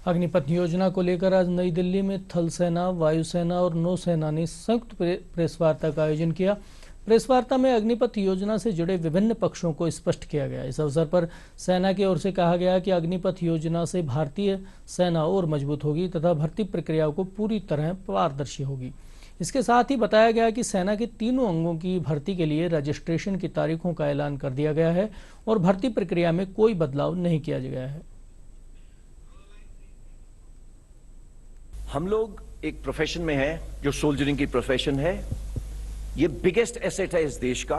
अग्निपथ योजना को लेकर आज नई दिल्ली में थल सेना, वायुसेना और नौसेना ने संयुक्त प्रेस वार्ता का आयोजन किया। प्रेस वार्ता में अग्निपथ योजना से जुड़े विभिन्न पक्षों को स्पष्ट किया गया। इस अवसर पर सेना की ओर से कहा गया कि अग्निपथ योजना से भारतीय सेना और मजबूत होगी तथा भर्ती प्रक्रिया को पूरी तरह पारदर्शी होगी। इसके साथ ही बताया गया कि सेना के तीनों अंगों की भर्ती के लिए रजिस्ट्रेशन की तारीखों का ऐलान कर दिया गया है और भर्ती प्रक्रिया में कोई बदलाव नहीं किया गया है। हम लोग एक प्रोफेशन में हैं जो सोल्जरिंग की प्रोफेशन है। ये बिगेस्ट एसेट है इस देश का,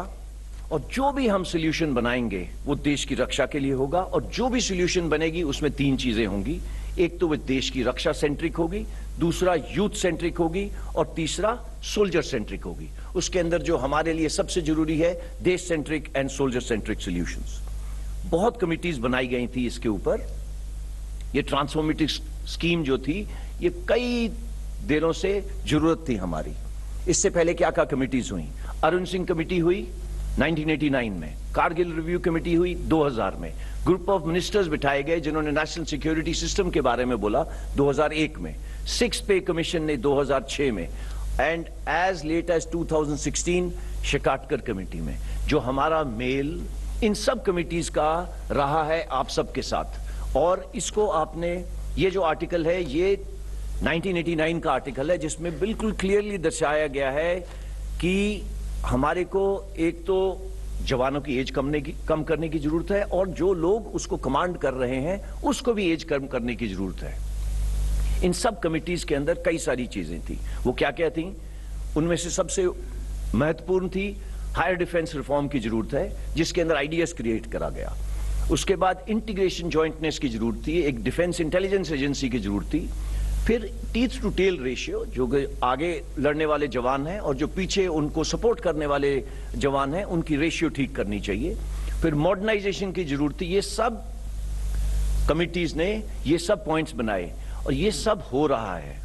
और जो भी हम सोल्यूशन बनाएंगे वो देश की रक्षा के लिए होगा। और जो भी सोल्यूशन बनेगी उसमें तीन चीजें होंगी। एक तो वो देश की रक्षा सेंट्रिक होगी, दूसरा यूथ सेंट्रिक होगी, और तीसरा सोल्जर सेंट्रिक होगी। उसके अंदर जो हमारे लिए सबसे जरूरी है, देश centric and soldier centric solutions. बहुत कमिटीज बनाई गई थी इसके ऊपर। ये ट्रांसफॉर्मेटिव स्कीम जो थी, ये कई दिनों से जरूरत थी हमारी। इससे पहले क्या क्या कमिटीज हुई? अरुण सिंह कमेटी हुई 1989 में, कारगिल रिव्यू कमेटी हुई 2000 में, ग्रुप ऑफ मिनिस्टर्स बिठाए गए जिन्होंने नेशनल सिक्योरिटी सिस्टम के बारे में बोला 2001 में, सिक्स पे कमीशन ने 2006 में, and as late as 2016 Shekatkar committee में। जो हमारा मेल इन सब कमिटीज का रहा है आप सबके साथ। और इसको आपने, ये जो आर्टिकल है ये 1989 का आर्टिकल है, जिसमें बिल्कुल क्लियरली दर्शाया गया है कि हमारे को एक तो जवानों की एज कम करने की जरूरत है, और जो लोग उसको कमांड कर रहे हैं उसको भी एज कम करने की जरूरत है। इन सब कमिटीज के अंदर कई सारी चीजें थी। वो क्या क्या थी? उनमें से सबसे महत्वपूर्ण थी हायर डिफेंस रिफॉर्म की जरूरत है, जिसके अंदर आईडीएस क्रिएट करा गया। उसके बाद इंटीग्रेशन जॉइंटनेस की जरूरत थी, एक डिफेंस इंटेलिजेंस एजेंसी की जरूरत थी। फिर टीथ टू टेल रेशियो, जो आगे लड़ने वाले जवान हैं और जो पीछे उनको सपोर्ट करने वाले जवान हैं, उनकी रेशियो ठीक करनी चाहिए। फिर मॉडर्नाइजेशन की जरूरत थी। ये सब कमिटीज ने ये सब पॉइंट्स बनाए और ये सब हो रहा है।